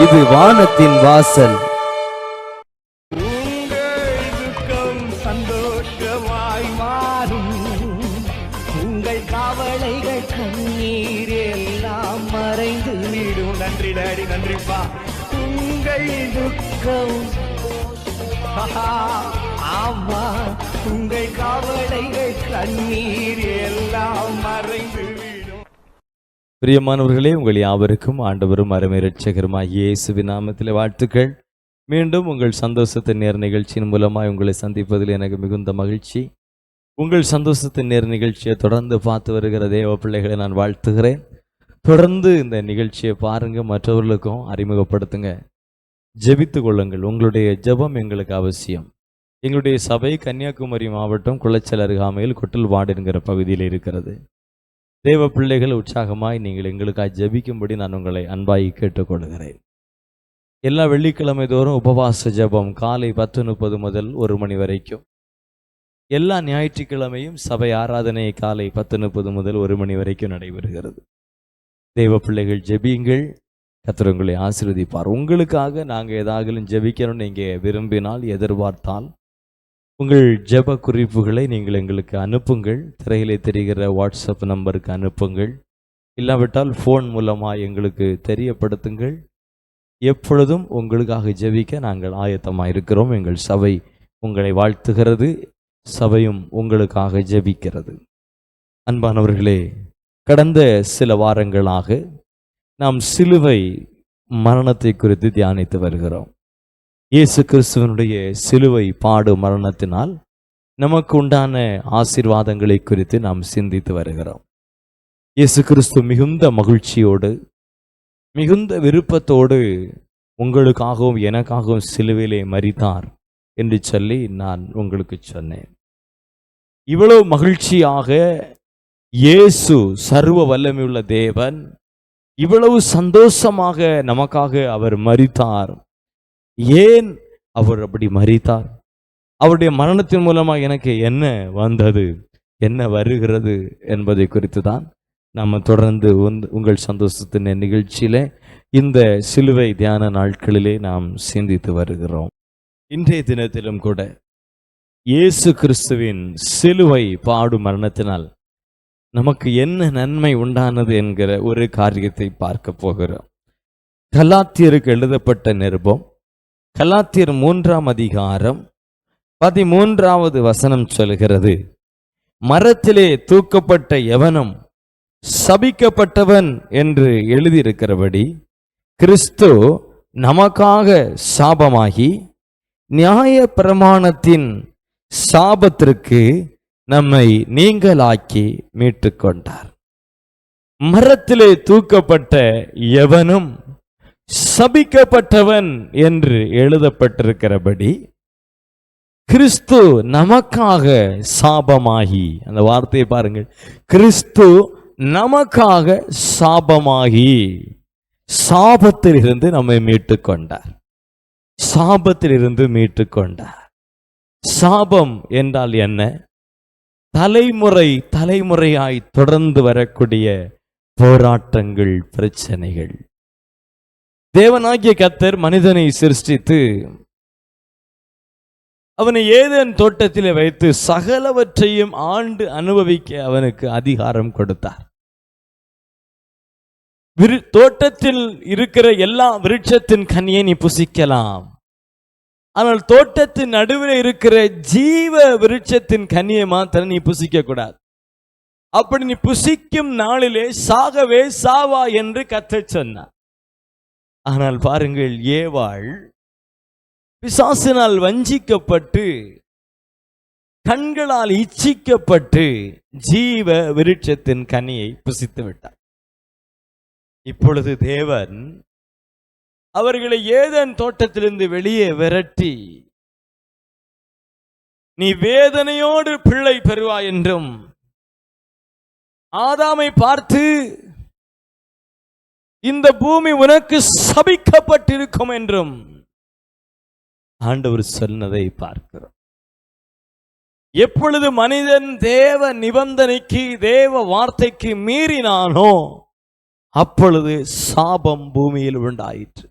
இது வானத்தின் வாசல். உங்கள் துக்கம் சந்தோஷமாய் மாறும், உங்கள் கவலைகள் கண்ணீர் எல்லாம் மறைந்து விடும். நன்றி டாடி, நன்றிப்பா. உங்கள் துக்கம் ஆமா, உங்கள் கவலைகள் கண்ணீர் எல்லாம் மறைந்து விடும். பிரியமானவர்களே, உங்கள் யாவருக்கும் ஆண்டவரும் அருமை இரட்சகருமாகிய இயேசுவின் நாமத்திலே வாழ்த்துக்கள். மீண்டும் உங்கள் சந்தோஷத்தின் நேர் நிகழ்ச்சியின் மூலமாக உங்களை சந்திப்பதில் எனக்கு மிகுந்த மகிழ்ச்சி. உங்கள் சந்தோஷத்தின் நேர் நிகழ்ச்சியை தொடர்ந்து பார்த்து வருகிற தேவ பிள்ளைகளை நான் வாழ்த்துகிறேன். தொடர்ந்து இந்த நிகழ்ச்சியை பாருங்க, மற்றவர்களுக்கும் அறிமுகப்படுத்துங்க, ஜெபித்து கொள்ளுங்கள். உங்களுடைய ஜெபம் எங்களுக்கு அவசியம். எங்களுடைய சபை கன்னியாகுமரி மாவட்டம் குளச்சல் அருகாமையில் கொட்டல்வாடு என்கிற பகுதியில் இருக்கிறது. தேவ பிள்ளைகள், உற்சாகமாய் நீங்கள் எங்களுக்காக ஜெபிக்கும்படி நான் உங்களை அன்பாய் கேட்டுக்கொள்கிறேன். எல்லா வெள்ளிக்கிழமை தோறும் உபவாச ஜெபம் காலை 10:30 முதல் 1 மணி வரைக்கும். எல்லா ஞாயிற்றுக்கிழமையும் சபை ஆராதனை காலை 10:30 முதல் 1 மணி வரைக்கும் நடைபெறுகிறது. தேவ பிள்ளைகள் ஜெபியுங்கள், கர்த்தர் உங்களை ஆசீர்வதிப்பார். உங்களுக்காக நாங்கள் ஏதாகலும் ஜெபிக்கணும்னு நீங்கள் விரும்பினால், எதிர்பார்த்தால் உங்கள் ஜெப குறிப்புகளை நீங்கள் எங்களுக்கு அனுப்புங்கள். திரையிலே தெரிகிற வாட்ஸ்அப் நம்பருக்கு அனுப்புங்கள். இல்லாவிட்டால் ஃபோன் மூலமாக எங்களுக்கு தெரியப்படுத்துங்கள். எப்பொழுதும் உங்களுக்காக ஜெபிக்க நாங்கள் ஆயத்தமாக இருக்கிறோம். எங்கள் சபை உங்களை வாழ்த்துகிறது, சபையும் உங்களுக்காக ஜெபிக்கிறது. அன்பானவர்களே, கடந்த சில வாரங்களாக நாம் சிலுவை மரணத்தை குறித்து தியானித்து வருகிறோம். இயேசு கிறிஸ்துவனுடைய சிலுவை பாடு மரணத்தினால் நமக்கு உண்டான ஆசீர்வாதங்களை குறித்து நாம் சிந்தித்து வருகிறோம். இயேசு கிறிஸ்து மிகுந்த மகிழ்ச்சியோடு, மிகுந்த விருப்பத்தோடு உங்களுக்காகவும் எனக்காகவும் சிலுவையிலே மரித்தார் என்று சொல்லி நான் உங்களுக்கு சொன்னேன். இவ்வளவு மகிழ்ச்சியாக இயேசு, சர்வ வல்லமையுள்ள தேவன், இவ்வளவு சந்தோஷமாக நமக்காக அவர் மரித்தார். ஏன் அவர் அப்படி மரித்தார்? அவருடைய மரணத்தின் மூலமாக எனக்கு என்ன வந்தது, என்ன வருகிறது என்பதை குறித்து தான் நாம் தொடர்ந்து உங்கள் சந்தோஷத்தின் நிகழ்ச்சியில இந்த சிலுவை தியான நாட்களிலே நாம் சிந்தித்து வருகிறோம். இன்றைய தினத்திலும் கூட இயேசு கிறிஸ்துவின் சிலுவை பாடு மரணத்தினால் நமக்கு என்ன நன்மை உண்டானது என்கிற ஒரு காரியத்தை பார்க்க போகிறோம். கலாத்தியருக்கு எழுதப்பட்ட நிருபம், கலாத்தியர் 3ஆம் அதிகாரம் 13வது வசனம் சொல்கிறது, மரத்திலே தூக்கப்பட்ட எவனும் சபிக்கப்பட்டவன் என்று எழுதியிருக்கிறபடி கிறிஸ்து நமக்காக சாபமாகி நியாய பிரமாணத்தின் சாபத்திற்கு நம்மை நீங்களாக்கி மீட்டு கொண்டார். மரத்திலே தூக்கப்பட்ட எவனும் சபிக்கப்பட்டவன் என்று எழுதப்பட்டிருக்கிறபடி கிறிஸ்து நமக்காக சாபமாகி, அந்த வார்த்தையை பாருங்கள், கிறிஸ்து நமக்காக சாபமாகி சாபத்தில் இருந்து நம்மை மீட்டு கொண்டார். சாபத்தில் இருந்து மீட்டு கொண்டார். சாபம் என்றால் என்ன? தலைமுறை தலைமுறையாய் தொடர்ந்து வரக்கூடிய போராட்டங்கள், பிரச்சனைகள். தேவனாகிய கர்த்தர் மனிதனை சிருஷ்டித்து அவனை ஏதேன் தோட்டத்திலே வைத்து சகலவற்றையும் ஆண்டு அனுபவிக்க அவனுக்கு அதிகாரம் கொடுத்தார். தோட்டத்தில் இருக்கிற எல்லா விருட்சத்தின் கனியை நீ புசிக்கலாம், ஆனால் தோட்டத்தின் நடுவில் இருக்கிற ஜீவ விருட்சத்தின் கனியை மாத்திரம் நீ புசிக்க கூடாது. அப்படி நீ புசிக்கும் நாளிலே சாகவே சாவா என்று கர்த்தர் சொன்னார். ஆனால் பாருங்கள், ஏவாள் பிசாசினால் வஞ்சிக்கப்பட்டு, கண்களால் இச்சிக்கப்பட்டு ஜீவ விருட்சத்தின் கனியை புசித்து விட்டார். இப்பொழுது தேவன் அவர்களை ஏதேன் தோட்டத்திலிருந்து வெளியே விரட்டி, நீ வேதனையோடு பிள்ளை பெறுவாய் என்றும், ஆதாமை பார்த்து இந்த பூமி உனக்கு சபிக்கப்பட்டிருக்கும் என்றும் ஆண்டவர் சொன்னதை பார்க்கிறோம். எப்பொழுது மனிதன் தேவ நிபந்தனைக்கு, தேவ வார்த்தைக்கு மீறினானோ அப்பொழுது சாபம் பூமியில் உண்டாயிற்று.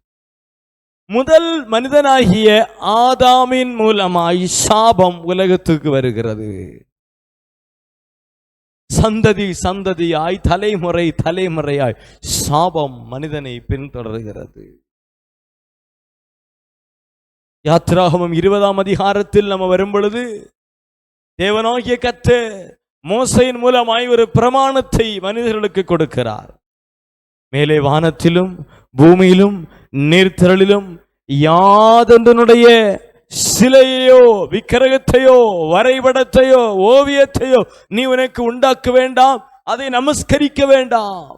முதல் மனிதனாகிய ஆதாமின் மூலமாய் சாபம் உலகத்துக்கு வருகிறது. சந்ததி சந்ததியாய் தலைமுறை தலைமுறையாய் சாபம் மனிதனை பின்தொடர்கிறது. யாத்திராகமம் 20ஆம் அதிகாரத்தில் நம்ம வரும் பொழுது தேவனாகிய கர்த்தர் மோசேயின் மூலமாய் ஒரு பிரமாணத்தை மனிதர்களுக்கு கொடுக்கிறார். மேலே வானத்திலும் பூமியிலும் நீர்த்திரளிலும் யாதொன்றினுடைய சிலையோ விக்கிரகத்தையோ வரைபடத்தையோ ஓவியத்தையோ நீ உனக்கு உண்டாக்க வேண்டாம், அதை நமஸ்கரிக்க வேண்டாம்.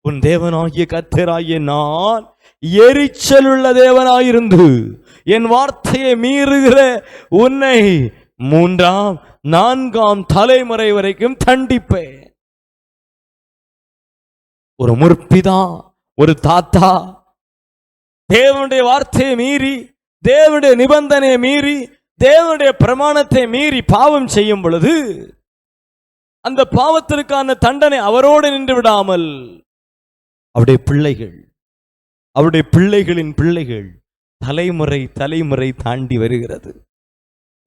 உன் தேவனாகிய கர்த்தராகிய நான் எரிச்சலுள்ள தேவனாயிருந்து என் வார்த்தையை மீறுகிற உன்னை 3ஆம் 4ஆம் தலைமுறை வரைக்கும் தண்டிப்பேன். ஒரு முற்பிதா, ஒரு தாத்தா தேவனுடைய வார்த்தையை மீறி, தேவனுடைய நிபந்தனையை மீறி, தேவனுடைய பிரமாணத்தை மீறி பாவம் செய்யும் பொழுது அந்த பாவத்திற்கான தண்டனை அவரோடு நின்று விடாமல் அவருடைய பிள்ளைகள், அவருடைய பிள்ளைகளின் பிள்ளைகள் தலைமுறை தலைமுறை தாண்டி வருகிறது.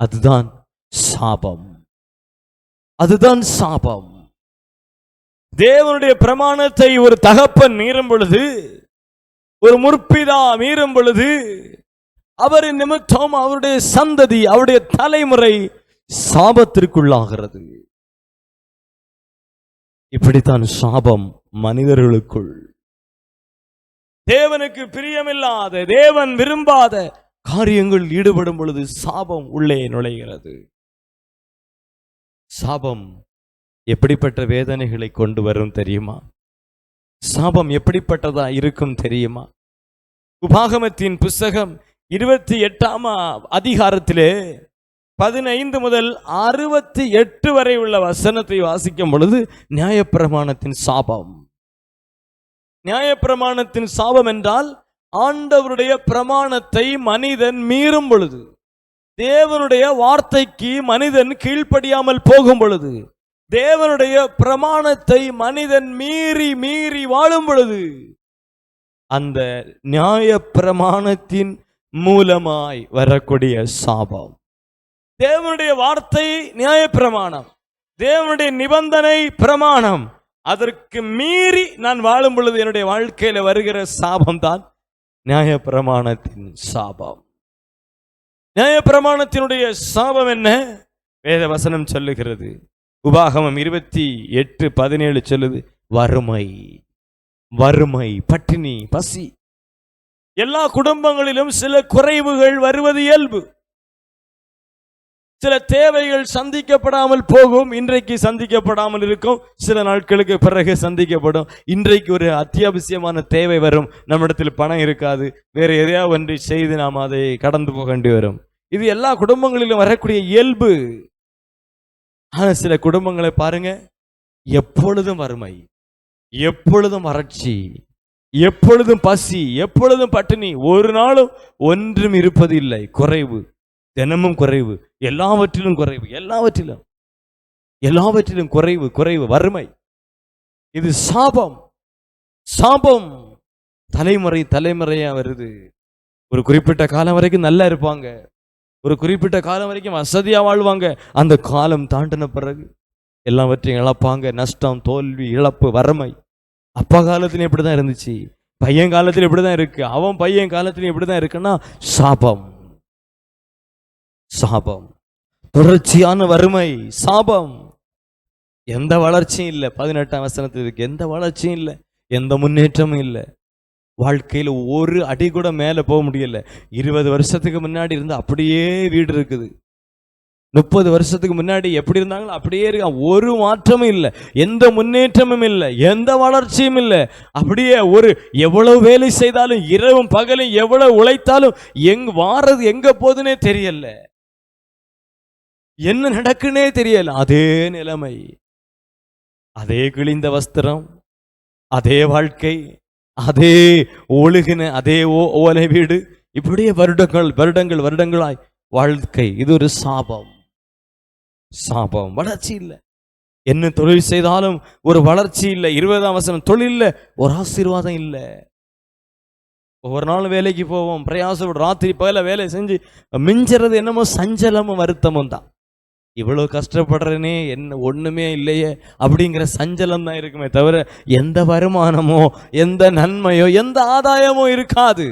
அதுதான் சாபம். அதுதான் சாபம். தேவனுடைய பிரமாணத்தை ஒரு தகப்பன் மீறும் பொழுது, ஒரு முற்பிதா மீறும் பொழுது, அவரின் நிமித்தம் அவருடைய சந்ததி, அவருடைய தலைமுறை சாபத்திற்குள்ளாகிறது. இப்படித்தான் சாபம் மனிதர்களுக்குள் தேவனுக்கு பிரியமில்லாத, தேவன் விரும்பாத காரியங்கள் ஈடுபடும் பொழுது சாபம் உள்ளே நுழைகிறது. சாபம் எப்படிப்பட்ட வேதனைகளை கொண்டு வரும் தெரியுமா? சாபம் எப்படிப்பட்டதா இருக்கும் தெரியுமா? உபாகமத்தின் புஸ்தகம் 28ஆம் அதிகாரத்திலே 15 முதல் 68 வரை உள்ள வசனத்தை வாசிக்கும் பொழுது நியாயப்பிரமாணத்தின் சாபம். நியாயப்பிரமாணத்தின் சாபம் என்றால் ஆண்டவருடைய பிரமாணத்தை மனிதன் மீறும் பொழுது, தேவனுடைய வார்த்தைக்கு மனிதன் கீழ்ப்படியாமல் போகும் பொழுது, தேவனுடைய பிரமாணத்தை மனிதன் மீறி மீறி வாழும் பொழுது, அந்த நியாயப்பிரமாணத்தின் மூலமாய் வரக்கூடிய சாபம். தேவனுடைய வார்த்தை நியாயப்பிரமாணம், தேவனுடைய நிபந்தனை பிரமாணம், அதற்கு மீறி நான் வாழும் பொழுது என்னுடைய வாழ்க்கையில வருகிற சாபம் தான் நியாயப்பிரமாணத்தின் சாபம். நியாயப்பிரமாணத்தினுடைய சாபம் என்ன? வேத வசனம் சொல்லுகிறது. உபாகமம் 28:17 சொல்லுது, வறுமை, வறுமை, பட்டினி, பசி. எல்லா குடும்பங்களிலும் சில குறைவுகள் வருவது இயல்பு. சில தேவைகள் சந்திக்கப்படாமல் போகும். இன்றைக்கு சந்திக்கப்படாமல் இருக்கும், சில நாட்களுக்கு பிறகு சந்திக்கப்படும். இன்றைக்கு ஒரு அத்தியாவசியமான தேவை வரும், நம்மிடத்தில் பணம் இருக்காது, வேற எதையாவது ஒன்றை செய்து நாம் அதை கடந்து போக வேண்டி வரும். இது எல்லா குடும்பங்களிலும் வரக்கூடிய இயல்பு. ஆனா சில குடும்பங்களை பாருங்க, எப்பொழுதும் வறுமை, எப்பொழுதும் வறட்சி, எப்பொழுதும் பசி, எப்பொழுதும் பட்டினி, ஒரு நாளும் ஒன்றும் இருப்பது இல்லை. குறைவு, தினமும் குறைவு, எல்லாவற்றிலும் குறைவு, எல்லாவற்றிலும் குறைவு, குறைவு, வறுமை. இது சாபம். சாபம் தலைமுறை தலைமுறையா வருது. ஒரு குறிப்பிட்ட காலம் வரைக்கும் நல்லா இருப்பாங்க, ஒரு குறிப்பிட்ட காலம் வரைக்கும் வசதியா வாழ்வாங்க. அந்த காலம் தாண்டின பிறகு எல்லாவற்றையும் இழப்பாங்க. நஷ்டம், தோல்வி, இழப்பு, வறுமை. அப்பா காலத்திலும் இப்படிதான் இருந்துச்சு, பையன் காலத்திலும் இப்படிதான் இருக்கு, அவன் பையன் காலத்திலும் இப்படிதான் இருக்குன்னா சாபம். சாபம், தொடர்ச்சியான வறுமை, சாபம். எந்த வளர்ச்சியும் இல்லை. 18ஆம் வசனத்தில் இருக்கு, எந்த வளர்ச்சியும் இல்லை, எந்த முன்னேற்றமும் இல்லை. வாழ்க்கையில் ஒரு அடி கூட மேலே போக முடியல. 20 வருஷத்துக்கு முன்னாடி இருந்து அப்படியே வீடு இருக்குது. 30 வருஷத்துக்கு முன்னாடி எப்படி இருந்தாங்களோ அப்படியே இருக்க, ஒரு மாற்றமும் இல்லை, எந்த முன்னேற்றமும் இல்லை, எந்த வளர்ச்சியும் இல்லை. அப்படியே ஒரு எவ்வளவு வேலை செய்தாலும், இரவும் பகலும் எவ்வளவு உழைத்தாலும் வாரது எங்க போதுன்னே தெரியல, என்ன நடக்குன்னே தெரியல. அதே நிலைமை, அதே கிழிந்த வஸ்திரம், அதே வாழ்க்கை, அதே ஒழுகின அதே ஓலை வீடு, இப்படியே வருடங்களாய் வாழ்க்கை. இது ஒரு சாபம். சாபம். வளர்ச்சி இல்லை. என்ன தொழில் செய்தாலும் ஒரு வளர்ச்சி இல்லை. 20ஆம் வசனம், தொழில்ல ஒரு ஆசீர்வாதம் இல்லை. ஒவ்வொரு நாளும் வேலைக்கு போவோம், பிரயாசப்படும், ராத்திரி பகல வேலை செஞ்சு மிஞ்சுறது என்னமோ சஞ்சலமும் வருத்தமும் தான். இவ்வளோ கஷ்டப்படுறேனே, என்ன ஒண்ணுமே இல்லையே அப்படிங்கிற சஞ்சலம் தான் இருக்குமே தவிர எந்த வருமானமோ எந்த நன்மையோ எந்த ஆதாயமோ இருக்காது.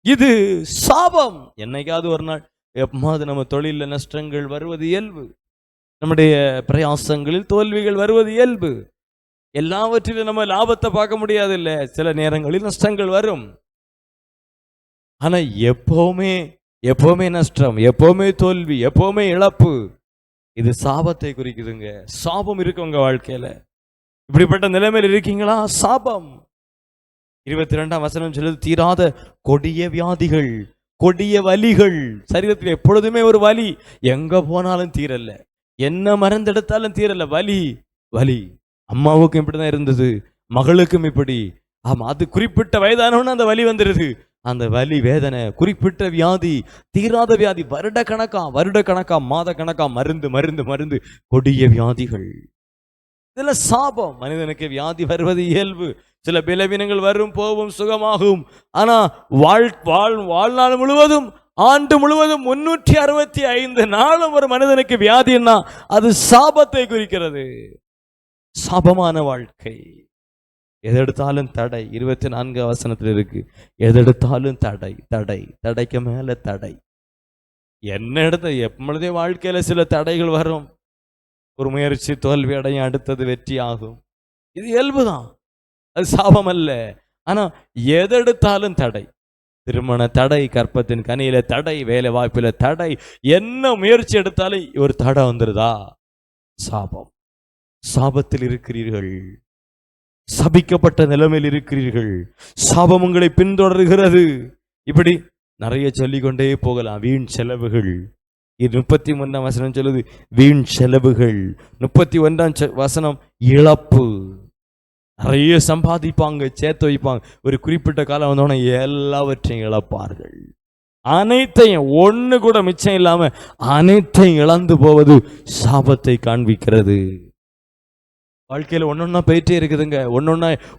இது சாபம். என்னைக்காவது ஒரு நாள் எப்பமாவது நம்ம தொழிலில் நஷ்டங்கள் வருவது இயல்பு, நம்முடைய பிரயாசங்களில் தோல்விகள் வருவது இயல்பு. எல்லாவற்றிலும் நம்ம லாபத்தை பார்க்க முடியாது இல்லை, சில நேரங்களில் நஷ்டங்கள் வரும். ஆனா எப்பவுமே எப்பவுமே நஷ்டம், எப்பவுமே தோல்வி, எப்பவுமே இழப்பு, இது சாபத்தை குறிக்குதுங்க. சாபம் இருக்கு உங்க வாழ்க்கையில. இப்படிப்பட்ட நிலைமையில் இருக்கீங்களா? சாபம். 22ஆம் வசனம் சொல்லுது, தீராத கொடிய வியாதிகள், கொடிய வலிகள். சரீரத்தில் எப்பொழுதுமே ஒரு வலி, எங்க போனாலும் தீரல, என்ன மருந்தெடுத்தாலும் தீரல, வலி வலி. அம்மாவுக்கும் இப்படிதான் இருந்தது, மகளுக்கும் இப்படி. ஆமா, அது குறிப்பிட்ட வயதானவன்னு அந்த வலி வந்துடுது. அந்த வலி வேதனை, குறிப்பிட்ட வியாதி, தீராத வியாதி, வருட கணக்கா மாத கணக்கா மருந்து மருந்து மருந்து, கொடிய வியாதிகள். இதுல சாபம். மனிதனுக்கு வியாதி வருவது இயல்பு. சில பலவீனங்கள் வரும், போகும், சுகமாகும். ஆனா வாழ்நாள் முழுவதும், ஆண்டு முழுவதும் 365 நாளும் ஒரு மனிதனுக்கு வியாதின்னா அது சாபத்தை குறிக்கிறது. சாபமான வாழ்க்கை. எதெடுத்தாலும் தடை. 24 வசனத்தில் இருக்கு, எதெடுத்தாலும் தடை, தடை, தடைக்கு மேல தடை. என்ன எடுத்த எப்பொழுதே வாழ்க்கையில சில தடைகள் வரும். ஒரு முயற்சி தோல்வி அடையும், அடுத்தது வெற்றி ஆகும். இது இயல்புதான், அது சாபம் அல்ல. ஆனா எதெடுத்தாலும் தடை. திருமண தடை, கற்பத்தின் கனியில தடை, வேலை வாய்ப்பில தடை, என்ன முயற்சி எடுத்தாலும் ஒரு தடை வந்துருதா, சாபம். சாபத்தில் இருக்கிறீர்கள், சபிக்கப்பட்ட நிலைமையில் இருக்கிறீர்கள், சாபம் உங்களை பின்தொடர்கிறது. இப்படி நிறைய சொல்லிக்கொண்டே போகலாம். வீண் செலவுகள். இது 33ஆம் வசனம் சொல்லுது, வீண் செலவுகள். 31ஆம் வசனம் இழப்பு. நிறைய சம்பாதிப்பாங்க, சேர்த்து வைப்பாங்க, ஒரு குறிப்பிட்ட காலம் வந்தோடனே எல்லாவற்றையும் இழப்பார்கள். அனைத்தையும், ஒண்ணு கூட மிச்சம் இல்லாம அனைத்தையும் இழந்து போவது சாபத்தை காண்பிக்கிறது. வாழ்க்கையில் ஒன்னொன்னா போயிட்டே இருக்குதுங்க.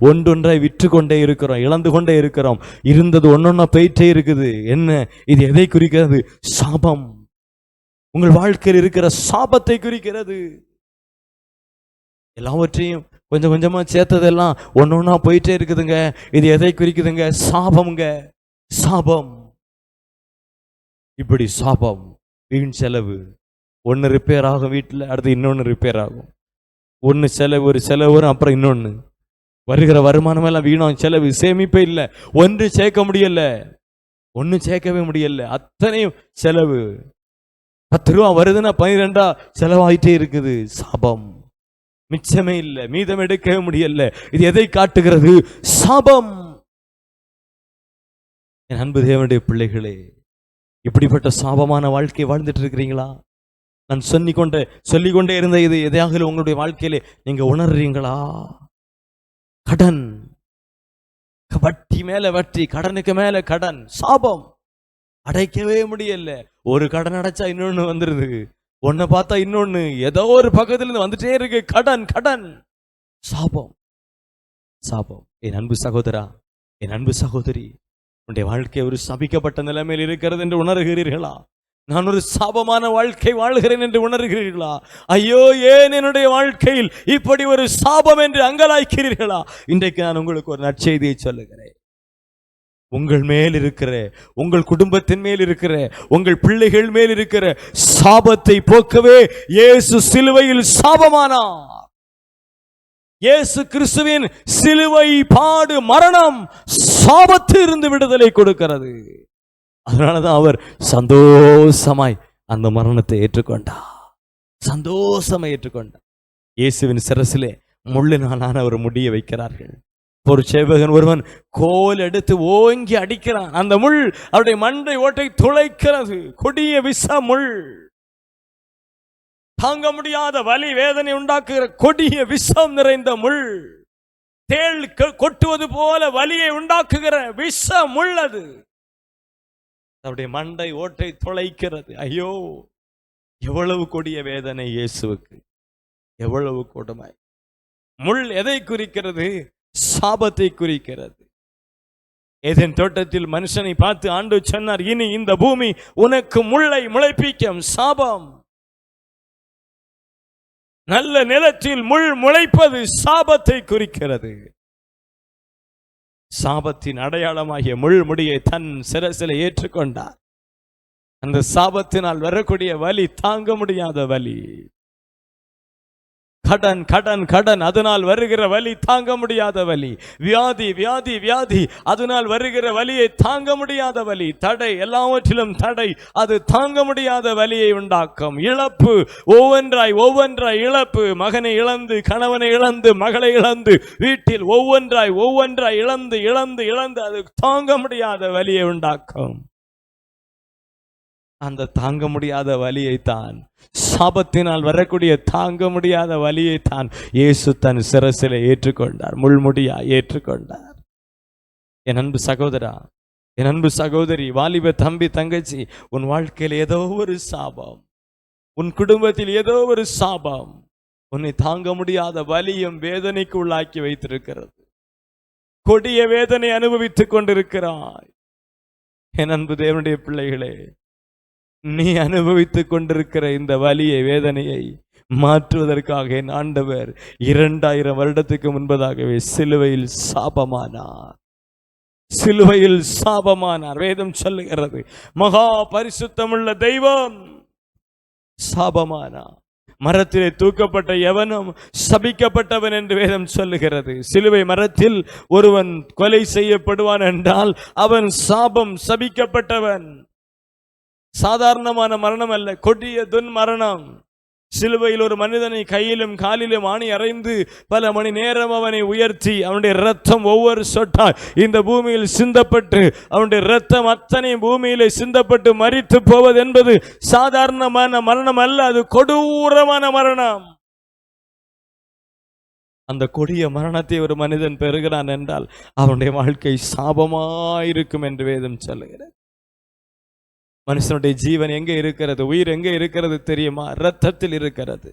ஒன்றொன்றாய் விற்று கொண்டே இருக்கிறோம், இழந்து கொண்டே இருக்கிறோம். இருந்தது ஒன்னொன்னா போயிட்டே இருக்குது. என்ன இது? எதை குறிக்கிறது? சாபம். உங்கள் வாழ்க்கையில் இருக்கிற சாபத்தை குறிக்கிறது. எல்லாவற்றையும் கொஞ்சம் கொஞ்சமா சேர்த்ததெல்லாம் ஒன்னொன்னா போயிட்டே இருக்குதுங்க. இது எதை குறிக்குதுங்க? சாபம்ங்க, சாபம். இப்படி சாபம், வீண் செலவு. ஒன்னு ரிப்பேர் ஆகும் வீட்டில், அடுத்து இன்னொன்னு ரிப்பேர் ஆகும். ஒன்று செலவு, ஒரு செலவு வரும், அப்புறம் இன்னொன்று. வருகிற வருமானம் எல்லாம் வீணாம், செலவு, சேமிப்பே இல்லை, ஒன்று சேர்க்க முடியல, ஒன்று சேர்க்கவே முடியல, அத்தனையும் செலவு. 10 ரூபா வருதுன்னா 12 செலவாயிட்டே இருக்குது. சாபம். மிச்சமே இல்லை, மீதம் எடுக்கவே முடியல. இது எதை காட்டுகிறது? சாபம். என் அன்பு தேவனுடைய பிள்ளைகளே, இப்படிப்பட்ட சாபமான வாழ்க்கை வாழ்ந்துட்டு இருக்கிறீங்களா? நான் சொல்லிக்கொண்டே இருந்த இது எதையாக உங்களுடைய வாழ்க்கையிலே நீங்க உணர்றீங்களா? கடன், வட்டி மேல வட்டி, கடனுக்கு மேல கடன், சாபம். அடைக்கவே முடியல. ஒரு கடன் அடைச்சா இன்னொன்னு வந்துருது, ஒன்ன பார்த்தா இன்னொன்னு, ஏதோ ஒரு பக்கத்துல இருந்து வந்துட்டே இருக்கு. கடன், கடன், சாபம், சாபம். என் அன்பு சகோதரா, என் அன்பு சகோதரி, உன்னுடைய வாழ்க்கை ஒரு சபிக்கப்பட்ட நிலைமையில் இருக்கிறது என்று உணர்கிறீர்களா? நான் ஒரு சாபமான வாழ்க்கை வாழ்கிறேன் என்று உணர்கிறீர்களா? ஐயோ, ஏன் என்னுடைய வாழ்க்கையில் இப்படி ஒரு சாபம் என்று அங்கலாய்க்கிறீர்களா? இன்றைக்கு நான் உங்களுக்கு ஒரு நற்செய்தியை சொல்லுகிறேன். உங்கள் மேல் இருக்கிற, உங்கள் குடும்பத்தின் மேல் இருக்கிற, உங்கள் பிள்ளைகள் மேல் இருக்கிற சாபத்தை போக்கவே இயேசு சிலுவையில் சாபமானார். இயேசு கிறிஸ்துவின் சிலுவை பாடு, மரணம் சாபத்திலிருந்து விடுதலை கொடுக்கிறது. அதனாலதான் அவர் சந்தோஷமாய் அந்த மரணத்தை ஏற்றுக்கொண்டார். சந்தோஷமா ஏற்றுக்கொண்டார். இயேசுவின் சிரசிலே முள்ளினாலான ஒரு முடியை வைக்கிறார்கள். ஒரு சேவகன் ஒருவன் கோல் எடுத்து ஓங்கி அடிக்கிறான். அந்த முள் அவருடைய மண்டை ஓட்டை துளைக்கிறது. கொடிய விஷ முள், தாங்க முடியாத வலி வேதனை உண்டாக்குகிற கொடிய விஷம் நிறைந்த முள், தேள் கொட்டுவது போல வலியை உண்டாக்குகிற விஷ முள். அது அவருடைய மண்டை ஓட்டை துளைக்கிறது. ஐயோ, எவ்வளவு கொடிய வேதனை இயேசுவுக்கு, எவ்வளவு கொடுமை. முள் எதை குறிக்கிறது? சாபத்தை குறிக்கிறது. ஏதேன் தோட்டத்தில் மனுஷனை பார்த்து ஆண்டவர் சொன்னார், இனி இந்த பூமி உனக்கு முள்ளை முளைப்பிக்கும். சாபம். நல்ல நிலத்தில் முள் முளைப்பது சாபத்தை குறிக்கிறது. சாபத்தின் அடையாளமாகிய முள்முடியை தன் சிரசில் ஏற்றுக்கொண்டார். அந்த சாபத்தினால் வரக்கூடிய வலி தாங்க முடியாத வலி. கடன் கடன் கடன், அதனால் வருகிற வலி தாங்க முடியாத வலி. வியாதி வியாதி வியாதி, அதனால் வருகிற வலியை தாங்க முடியாத வலி. தடை, எல்லாவற்றிலும் தடை, அது தாங்க முடியாத வலியை உண்டாக்கும். இழப்பு, ஒவ்வொன்றாய் ஒவ்வொன்றாய் இழப்பு. மகனை இழந்து, கணவனை இழந்து, மகளை இழந்து, வீட்டில் ஒவ்வொன்றாய் ஒவ்வொன்றாய் இழந்து இழந்து இழந்து அது தாங்க முடியாத வலியை உண்டாக்கும். அந்த தாங்க முடியாத வலியைத்தான், சாபத்தினால் வரக்கூடிய தாங்க முடியாத வலியைத்தான் இயேசு தன் சிரசிலே ஏற்றுக்கொண்டார், முள்முடியா ஏற்றுக்கொண்டார். என் அன்பு சகோதரா, என் அன்பு சகோதரி, வாலிப தம்பி தங்கச்சி, உன் வாழ்க்கையில் ஏதோ ஒரு சாபம், உன் குடும்பத்தில் ஏதோ ஒரு சாபம் உன்னை தாங்க முடியாத வலியும் வேதனைக்கு உள்ளாக்கி வைத்திருக்கிறது. கொடிய வேதனை அனுபவித்துக் கொண்டிருக்கிறாய். என் அன்பு தேவனுடைய பிள்ளைகளே, நீ அனுபவித்துக் கொண்டிருக்கிற இந்த வலியை, வேதனையை மாற்றுவதற்காக என் ஆண்டவர் 2000 வருடத்துக்கு முன்பதாகவே சிலுவையில் சாபமானார். சிலுவையில் சாபமானார். வேதம் சொல்லுகிறது, மகா பரிசுத்தமுள்ள தெய்வம் சாபமானார். மரத்திலே தூக்கப்பட்ட எவனும் சபிக்கப்பட்டவன் என்று வேதம் சொல்லுகிறது. சிலுவை மரத்தில் ஒருவன் கொலை செய்யப்படுவான் என்றால் அவன் சாபம், சபிக்கப்பட்டவன். சாதாரணமான மரணம் அல்ல, கொடிய துன்மரணம். சிலுவையில் ஒரு மனிதனை கையிலும் காலிலும் ஆணி அறைந்து பல மணி நேரம் அவனை உயர்த்தி அவனுடைய இரத்தம் ஒவ்வொரு சொட்டாய் இந்த பூமியில் சிந்தப்பட்டு, அவனுடைய இரத்தம் அத்தனை பூமியிலே சிந்தப்பட்டு மரித்து போவது என்பது சாதாரணமான மரணம் அல்ல, அது கொடூரமான மரணம். அந்த கொடிய மரணத்தை ஒரு மனிதன் பெறுகிறான் என்றால் அவனுடைய வாழ்க்கை சாபமாயிருக்கும் என்று வேதம் சொல்லுகிறது. மனுஷனுடைய ஜீவன் எங்கே இருக்கிறது? உயிர் எங்கே இருக்கிறது தெரியுமா? இரத்தத்தில் இருக்கிறது.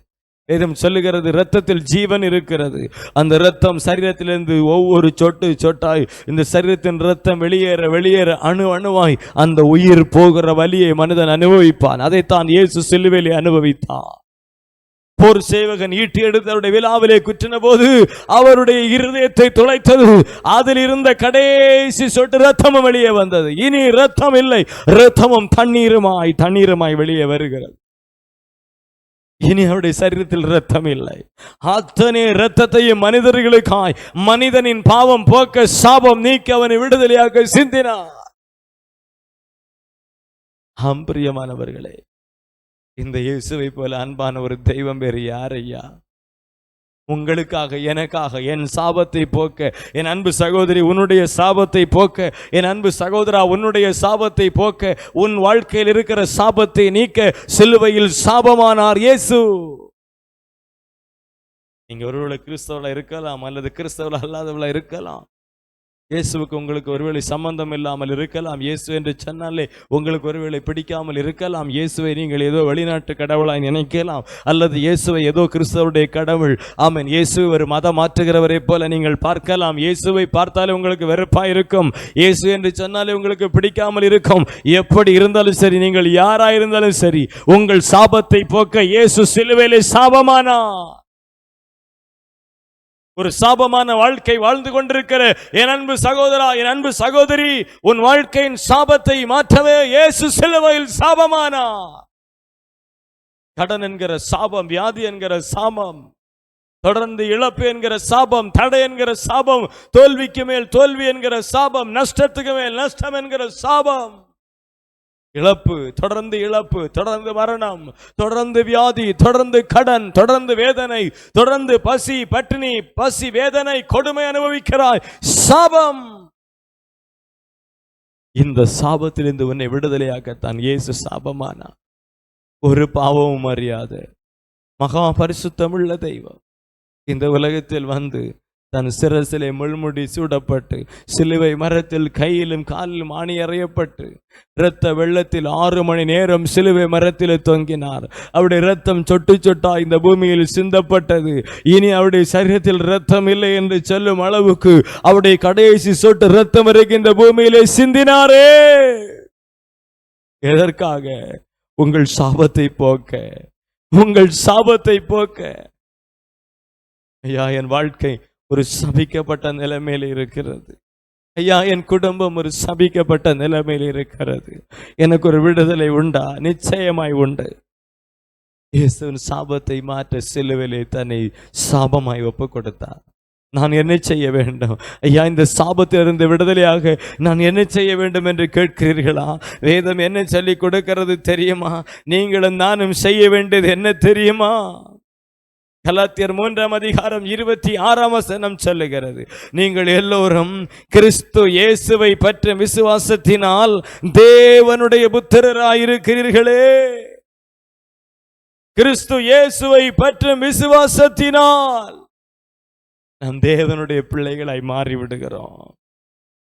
வேதம் சொல்லுகிறது, இரத்தத்தில் ஜீவன் இருக்கிறது. அந்த இரத்தம் சரீரத்திலிருந்து ஒவ்வொரு சொட்டு சொட்டாய் இந்த சரீரத்தின் இரத்தம் வெளியேற வெளியேற அணு அணுவாய் அந்த உயிர் போகிற வலியை மனிதன் அனுபவிப்பான். அதைத்தான் இயேசு சிலுவையிலே அனுபவித்தார். போர் சேவகன் ஈட்டி எடுத்து அவருடைய விழாவிலே குற்றின போது அவருடைய இருதயத்தை துளைத்தது. அதில் இருந்த கடைசி சொட்டு இரத்தமும் வெளியே வந்தது. இனி இரத்தம் இல்லை, இரத்தமும் தண்ணீருமாய் வெளியே வருகிறது. இனி அவருடைய சரீரத்தில் இரத்தம் இல்லை. அத்தனை இரத்தத்தையும் மனிதர்களுக்காய், மனிதனின் பாவம் போக்க, சாபம் நீக்க, அவனை விடுதலையாக சிந்தினார். பிரியமானவர்களே, இந்த இயேசுவை போல அன்பான ஒரு தெய்வம் வேறு யார் ஐயா? உங்களுக்காக, எனக்காக, என் சாபத்தை போக்க, என் அன்பு சகோதரி உன்னுடைய சாபத்தை போக்க, என் அன்பு சகோதரா உன்னுடைய சாபத்தை போக்க, உன் வாழ்க்கையில் இருக்கிற சாபத்தை நீக்க சிலுவையில் சாபமானார் இயேசு. நீங்க ஒருவேளை கிறிஸ்தவளா இருக்கலாம் அல்லது கிறிஸ்தவளா அல்லாதவளா இருக்கலாம். இயேசுவுக்கு உங்களுக்கு ஒருவேளை சம்பந்தம் இல்லாமல் இருக்கலாம். இயேசு என்று சொன்னாலே உங்களுக்கு ஒருவேளை பிடிக்காமல் இருக்கலாம். இயேசுவை நீங்கள் ஏதோ வெளிநாட்டு கடவுளாய் நினைக்கலாம், அல்லது இயேசுவை ஏதோ கிறிஸ்தவருடைய கடவுள், ஆமென், இயேசுவை ஒரு மதம் மாற்றுகிறவரை போல நீங்கள் பார்க்கலாம். இயேசுவை பார்த்தாலே உங்களுக்கு வெறுப்பாய் இருக்கும். இயேசு என்று சொன்னாலே உங்களுக்கு பிடிக்காமல் இருக்கும். எப்படி இருந்தாலும் சரி, நீங்கள் யாராயிருந்தாலும் சரி, உங்கள் சாபத்தை போக்க இயேசு சிலுவையிலே சாபமானார். ஒரு சாபமான வாழ்க்கை வாழ்ந்து கொண்டிருக்கிற என் அன்பு சகோதரா, என் அன்பு சகோதரி, உன் வாழ்க்கையின் சாபத்தை மாற்றவே இயேசு சிலுவையில் சாபமானார். கடன் என்கிற சாபம், வியாதி என்கிற சாபம், தொடர்ந்து இழப்பு என்கிற சாபம், தடை என்கிற சாபம், தோல்விக்கு மேல் தோல்வி என்கிற சாபம், நஷ்டத்துக்கு மேல் நஷ்டம் என்கிற சாபம், இழப்பு, தொடர்ந்து மரணம், தொடர்ந்து வியாதி, தொடர்ந்து கடன், தொடர்ந்து வேதனை, தொடர்ந்து பசி, பட்டினி, பசி, வேதனை, கொடுமை அனுபவிக்கிறாய். சாபம். இந்த சாபத்திலிருந்து உன்னை விடுதலையாக்கத்தான் இயேசு சாபமானார். ஒரு பாவமும் அறியாத மகா பரிசுத்தமுள்ள தெய்வம் இந்த உலகத்தில் வந்து தன் சிரசிலே முள்முடி சூடப்பட்டு சிலுவை மரத்தில் கையிலும் காலிலும் ஆணி அறையப்பட்டு இரத்த வெள்ளத்தில் 6 மணி நேரம் சிலுவை மரத்தில் தொங்கினார். அவருடைய இரத்தம் சொட்டு சொட்டா இந்த பூமியில் சிந்தப்பட்டது. இனி அவருடைய சரீரத்தில் இரத்தம் இல்லை என்று சொல்லும் அளவுக்கு அவருடைய கடைசி சொட்டு இரத்தம் வரைக்கும் இந்த பூமியிலே சிந்தினாரே. எதற்காக? உங்கள் சாபத்தை போக்க, உங்கள் சாபத்தை போக்க. ஐயா, என் வாழ்க்கை ஒரு சபிக்கப்பட்ட நிலைமையில் இருக்கிறது. ஐயா, என் குடும்பம் ஒரு சபிக்கப்பட்ட நிலைமையில் இருக்கிறது. எனக்கு ஒரு விடுதலை உண்டா? நிச்சயமாய் உண்டு. இயேசுவின் சாபத்தை மாற்ற சிலுவையிலே தன்னை சாபமாய் ஒப்பு கொடுத்தார். நான் என்ன செய்ய வேண்டும்? ஐயா, இந்த சாபத்திலிருந்து விடுதலையாக நான் என்ன செய்ய வேண்டும் என்று கேட்கிறீர்களா? வேதம் என்ன சொல்லி கொடுக்கிறது தெரியுமா? நீங்களும் நானும் செய்ய வேண்டியது என்ன தெரியுமா? கலாத்தியர் 3ஆம் அதிகாரம் 26ஆம் வசனம் சொல்லுகிறது, நீங்கள் எல்லோரும் கிறிஸ்து இயேசுவை பற்றிய விசுவாசத்தினால் தேவனுடைய புத்திரராயிருக்கிறீர்களே. கிறிஸ்து இயேசுவை பற்றிய விசுவாசத்தினால் நாம் தேவனுடைய பிள்ளைகளாய் மாறிவிடுகிறோம்.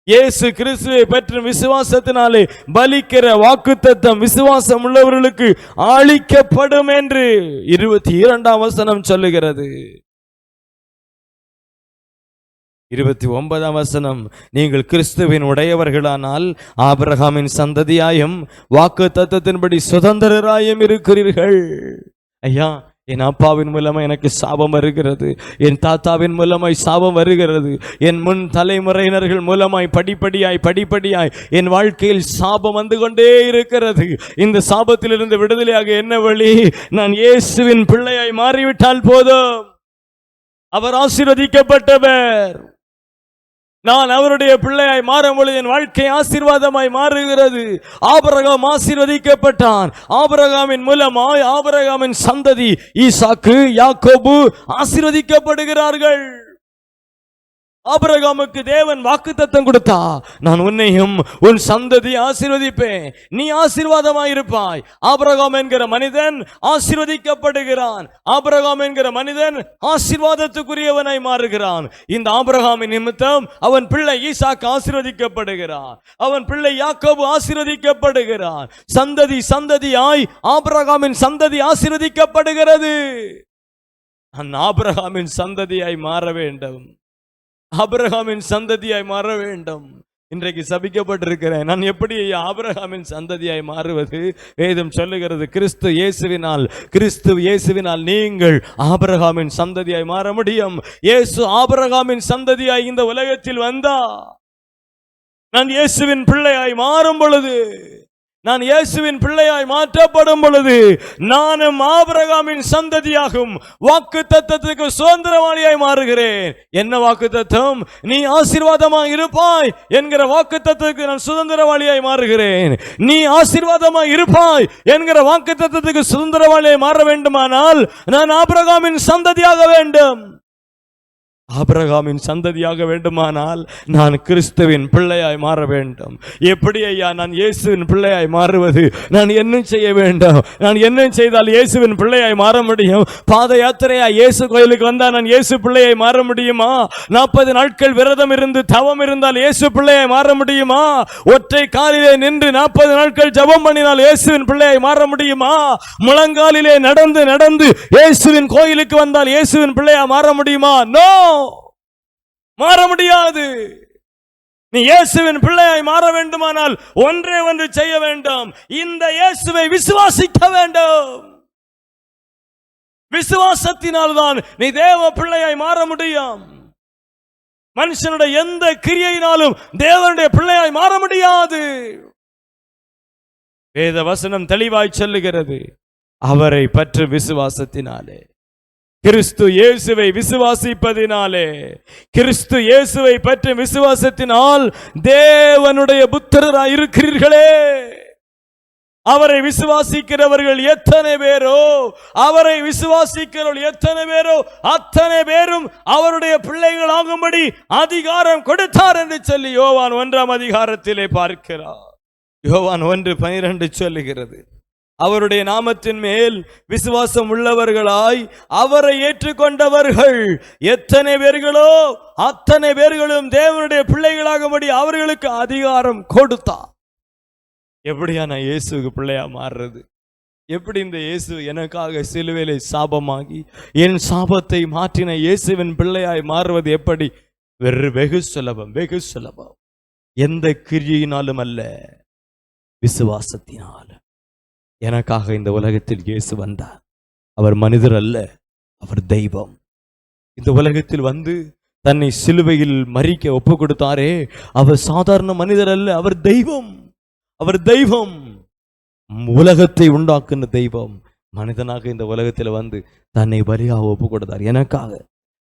இயேசு கிறிஸ்துவை பற்றிய விசுவாசத்தினாலே பலிக்கிற வாக்குத்தத்தம் விசுவாசம் உள்ளவர்களுக்கு அளிக்கப்படும் என்று 22ஆம் வசனம் சொல்லுகிறது. 29ஆம் வசனம், நீங்கள் கிறிஸ்துவின் உடையவர்களானால் ஆபிரகாமின் சந்ததியாயும் வாக்குத்தத்தத்தின்படி சுதந்திரராயும் இருக்கிறீர்கள். ஐயா, என் அப்பாவின் மூலமா எனக்கு சாபம் வருகிறது, என் தாத்தாவின் மூலமாய் சாபம் வருகிறது, என் முன் தலைமுறையினர்கள் மூலமாய் படிப்படியாய் என் வாழ்க்கையில் சாபம் வந்து கொண்டே இருக்கிறது. இந்த சாபத்திலிருந்து விடுதலையாக என்ன வழி? நான் இயேசுவின் பிள்ளையாய் மாறிவிட்டால் போதும். அவர் ஆசீர்வதிக்கப்பட்டவர். நான் அவருடைய பிள்ளையாய் மாறும் பொழுது என் வாழ்க்கை ஆசீர்வாதமாய் மாறுகிறது. ஆபிரகாம் ஆசீர்வதிக்கப்பட்டான். ஆபிரகாமின் மூலமாய் ஆபிரகாமின் சந்ததி ஈசாக்கு, யாக்கோபு ஆசீர்வதிக்கப்படுகிறார்கள். ஆபிரகாமுக்கு தேவன் வாக்குத்தத்தம் கொடுத்தா, நான் உன்னையும் உன் சந்ததி ஆசீர்வதிப்பேன், நீ ஆசீர்வாதமாயிருப்பாய். ஆபிரகாம் என்கிற மனிதன் ஆசீர்வதிக்கப்படுகிறான். ஆபிரகாம் என்கிற மனிதன் ஆசீர்வாதத்துக்குரியவனாய் மாறுகிறான். இந்த ஆபிரகாமின் நிமித்தம் அவன் பிள்ளை ஈசாக்கு ஆசீர்வதிக்கப்படுகிறான். அவன் பிள்ளை யாக்கோபு ஆசீர்வதிக்கப்படுகிறான். சந்ததியாய் ஆபிரகாமின் சந்ததி ஆசீர்வதிக்கப்படுகிறது. நான் ஆபிரகாமின் சந்ததியாய் மாற வேண்டும். ஆபிரகாமின் சந்ததியாய் மாற வேண்டும். இன்றைக்கு சபிக்கப்பட்டிருக்கிறேன். நான் எப்படி ஆபிரகாமின் சந்ததியாய் மாறுவது? வேதம் சொல்லுகிறது, கிறிஸ்து இயேசுவினால் நீங்கள் ஆபிரகாமின் சந்ததியாய் மாற முடியும். இயேசு ஆபிரகாமின் சந்ததியாய் இந்த உலகத்தில் வந்தா, நான் இயேசுவின் பிள்ளையாய் மாறும் பொழுது, நான் இயேசுவின் பிள்ளையாய் மாற்றப்படும் பொழுது, நானும் ஆபிரகாமின் சந்ததியாகும் வாக்குத்தத்தத்துக்கு சுதந்திரவாளியாய் மாறுகிறேன். என்ன வாக்குத்தத்தம்? நீ ஆசீர்வாதமாய் இருப்பாய் என்கிற வாக்குத்தத்தத்துக்கு நான் சுதந்திரவாளியாய் மாறுகிறேன். நீ ஆசீர்வாதமாய் இருப்பாய் என்கிற வாக்குத்தத்தத்துக்கு சுதந்திரவாளியாய் மாற வேண்டுமானால் நான் ஆபிரகாமின் சந்ததியாக வேண்டும். ஆபிரகாமின் சந்ததியாக வேண்டுமானால் நான் கிறிஸ்துவின் பிள்ளையாய் மாற வேண்டும். எப்படி ஐயா நான் இயேசுவின் பிள்ளையாய் மாறுவது? நான் என்ன செய்ய வேண்டும்? நான் என்ன செய்தால் இயேசுவின் பிள்ளையாய் மாற முடியும்? பாத யாத்திரையா இயேசு கோயிலுக்கு வந்தா நான் இயேசு பிள்ளையாய் மாற முடியுமா? 40 நாட்கள் விரதம் இருந்து தவம் இருந்தால் இயேசு பிள்ளையாய் மாற முடியுமா? ஒற்றை காலிலே நின்று 40 நாட்கள் ஜெபம் பண்ணினால் இயேசுவின் பிள்ளையாய் மாற முடியுமா? முழங்காலிலே நடந்து இயேசுவின் கோயிலுக்கு வந்தால் இயேசுவின் பிள்ளையாய் மாற முடியுமா? நோ, மாற முடியாது. நீ இயேசுவின் பிள்ளையாய் மாற வேண்டுமானால் ஒன்றே ஒன்று செய்ய வேண்டும். இந்த இயேசுவை விசுவாசிக்க வேண்டும். விசுவாசத்தினால்தான் நீ தேவ பிள்ளையாய் மாற முடியும். மனுஷனுடைய எந்த கிரியையினாலும் தேவனுடைய பிள்ளையாய் மாற முடியாது. வேத வசனம் தெளிவாய் சொல்லுகிறது, அவரை பற்று விசுவாசத்தினாலே, கிறிஸ்து இயேசுவை விசுவாசிப்பதினாலே, கிறிஸ்து இயேசுவை பற்றி விசுவாசத்தினால் தேவனுடைய புத்திரராய் இருக்கிறீர்களே. அவரை விசுவாசிக்கிறவர்கள் எத்தனை பேரோ, அவரை விசுவாசிக்கிறவர்கள் எத்தனை பேரோ அத்தனை பேரும் அவருடைய பிள்ளைகள் ஆகும்படி அதிகாரம் கொடுத்தார் என்று சொல்லி யோவான் 1ஆம் அதிகாரத்திலே பார்க்கிறார். யோவான் 1:12 சொல்லுகிறது, அவருடைய நாமத்தின் மேல் விசுவாசம் உள்ளவர்களாய் அவரை ஏற்றுக்கொண்டவர்கள் எத்தனை பேர்களோ அத்தனை பேர்களும் தேவனுடைய பிள்ளைகளாகும்படி அவர்களுக்கு அதிகாரம் கொடுத்தார். எப்படியா நான் இயேசுக்கு பிள்ளையா மாறுறது? எப்படி இந்த இயேசு எனக்காக சிலுவையிலே சாபமாகி என் சாபத்தை மாற்றின இயேசுவின் பிள்ளையாய் மாறுவது எப்படி? வெகு சுலபம், வெகு சுலபம். எந்த கிரியினாலும் அல்ல, விசுவாசத்தினால். எனக்காக இந்த உலகத்தில் இயேசு வந்தார். அவர் மனிதர் அல்ல, அவர் தெய்வம். இந்த உலகத்தில் வந்து தன்னை சிலுவையில் மரிக்க ஒப்பு கொடுத்தாரே, அவர் சாதாரண மனிதர் அல்ல, அவர் தெய்வம். அவர் தெய்வம், உலகத்தை உண்டாக்குன தெய்வம். மனிதனாக இந்த உலகத்தில் வந்து தன்னை பலியாக ஒப்பு கொடுத்தார். எனக்காக,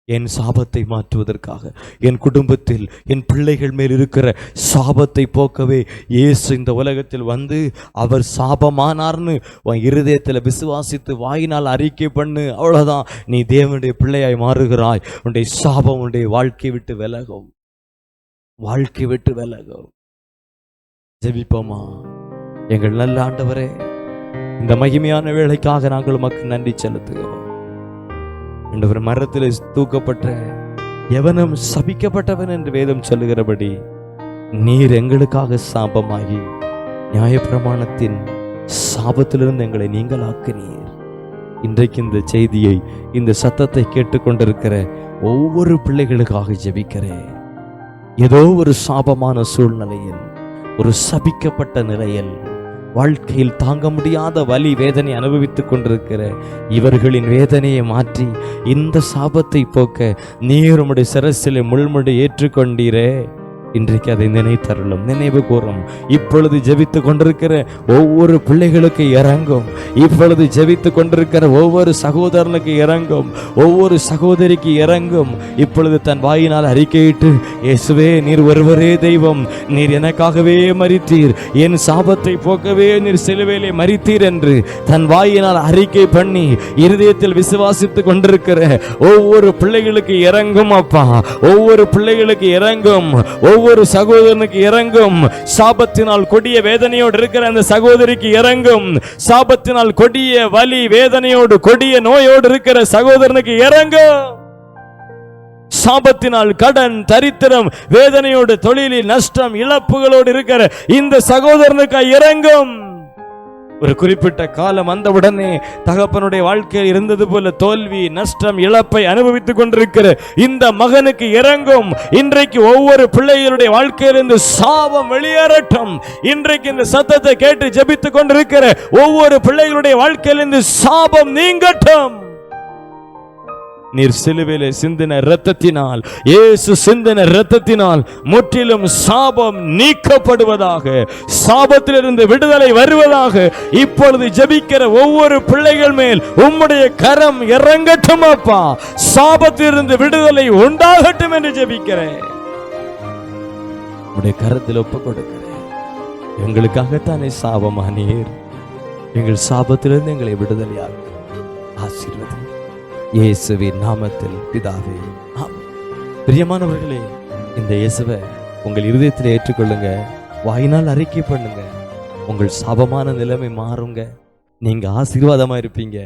என் சாபத்தை மாற்றுவதற்காக, என் குடும்பத்தில் என் பிள்ளைகள் மேல் இருக்கிற சாபத்தை போக்கவே இயேசு இந்த உலகத்தில் வந்து அவர் சாபமானார்னு உன் இருதயத்தில் விசுவாசித்து வாயினால் அறிக்கை பண்ணு. அவ்வளவுதான், நீ தேவனுடைய பிள்ளையாய் மாறுகிறாய். உன்னுடைய சாபம் உன்னுடைய வாழ்க்கை விட்டு விலகும், வாழ்க்கை விட்டு விலகும். ஜெபிப்போமா? எங்கள் நல்ல ஆண்டவரே, இந்த மகிமையான வேளைக்காக நாங்கள் உமக்கு நன்றி செலுத்துகிறோம். ஆண்டவர், மரத்தில் தூக்கப்பட்ட எவனும் சபிக்கப்பட்டவன் என்று வேதம் சொல்லுகிறபடி நீர் எங்களுக்காக சாபமாகி நியாயப்பிரமாணத்தின் சாபத்திலிருந்து எங்களை நீங்களாக்கினீர். இன்றைக்கு இந்த செய்தியை, இந்த சத்தத்தை கேட்டுக்கொண்டிருக்கிற ஒவ்வொரு பிள்ளைகளுக்காக ஜெபிக்கிறேன். ஏதோ ஒரு சாபமான சூழ்நிலையில், ஒரு சபிக்கப்பட்ட நிலையில், வாழ்க்கையில் தாங்க முடியாத வலி வேதனை அனுபவித்துக் கொண்டிருக்கிற இவர்களின் வேதனையை மாற்றி இந்த சாபத்தை போக்க நீர் உம்முடைய சிரசிலே முள்முடி ஏற்றுக்கொண்டீரே. இன்றைக்கு அதை நினைத்தருளும், நினைவு கூறும். இப்பொழுது ஜெபித்து கொண்டிருக்கிற ஒவ்வொரு பிள்ளைகளுக்கு இறங்கும். இப்பொழுது ஜெபித்து கொண்டிருக்கிற ஒவ்வொரு சகோதரனுக்கு இறங்கும், ஒவ்வொரு சகோதரிக்கு இறங்கும். இப்பொழுது தன் வாயினால் அறிக்கையிட்டு, இயேசுவே நீர் ஒருவரே தெய்வம், நீர் எனக்காகவே மரித்தீர், என் சாபத்தை போக்கவே நீர் சிலுவையிலே மரித்தீர் என்று தன் வாயினால் அறிக்கை பண்ணி இருதயத்தில் விசுவாசித்துக் கொண்டிருக்கிற ஒவ்வொரு பிள்ளைகளுக்கு இறங்கும் அப்பா. ஒவ்வொரு பிள்ளைகளுக்கு இறங்கும், ஒவ்வொரு சகோதரனுக்கு இறங்கும். சாபத்தினால் கொடிய வேதனையோடு இருக்கிற அந்த சகோதரிக்கு இறங்கும். சாபத்தினால் கொடிய வலி வேதனையோடு கொடிய நோயோடு இருக்கிற சகோதரனுக்கு இறங்கும். சாபத்தினால் கடன் தரித்திரம் வேதனையோடு தொழிலில் நஷ்டம் இழப்புகளோடு இருக்கிற இந்த சகோதரனுக்கு இறங்கும். ஒரு குறிப்பிட்ட காலம் வந்தவுடனே தகப்பனுடைய வாழ்க்கையில் இருந்தது போல தோல்வி நஷ்டம் இழப்பை அனுபவித்துக் கொண்டிருக்கிற இந்த மகனுக்கு இறங்கும். இன்றைக்கு ஒவ்வொரு பிள்ளைகளுடைய வாழ்க்கையிலிருந்து சாபம் வெளியேறட்டும். இன்றைக்கு இந்த சத்தத்தை கேட்டு ஜெபித்துக் கொண்டிருக்கிற ஒவ்வொரு பிள்ளைகளுடைய வாழ்க்கையிலிருந்து சாபம் நீங்கட்டும். நீர் சிலுவையிலே சிந்தின இரத்தத்தினால், இயேசு சிந்தின இரத்தத்தினால் முற்றிலும் சாபம் நீக்கப்படுவதாக, சாபத்திலிருந்து விடுதலை வருவதாக இப்பொழுது ஜெபிக்கிற ஒவ்வொரு பிள்ளைகள் மேல் உம்முடைய கரம் இறங்கட்டும் அப்பா. சாபத்திலிருந்து விடுதலை உண்டாகட்டும் என்று ஜெபிக்கிறேன். உம்முடைய கரத்தில் ஒப்பு கொடுக்கிறேன். எங்களுக்காகத்தானே சாபமானீர், எங்கள் சாபத்திலிருந்து எங்களை விடுதலையாக ஆசீர்வதி இயேசுவின் நாமத்தில் பிதாவே, ஆமென். பிரியமானவர்களே, இந்த இயேசுவை உங்கள் இருதயத்தில் ஏற்றுக்கொள்ளுங்க, வாயினால் அறிக்கை பண்ணுங்க. உங்கள் சாபமான நிலைமை மாறுங்க. நீங்க ஆசீர்வாதமா இருப்பீங்க,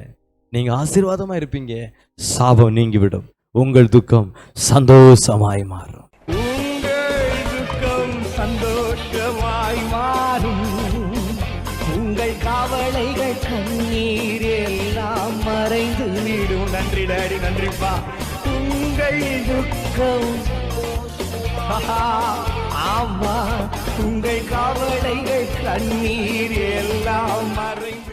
நீங்க ஆசீர்வாதமா இருப்பீங்க. சாபம் நீங்கிவிடும், உங்கள் துக்கம் சந்தோஷமாய் மாறும். உங்கள் துக்கம் சந்தோஷமாய் மாறும். உங்கள் கவலைகள் கண்ணீர் எல்லாம் மறைந்து விடும். நன்றி டாடி, நன்றிப்பா. உங்கள் துக்கம், ஆமா, உங்கள் கவலைகள் கண்ணீர் எல்லாம் மறைந்து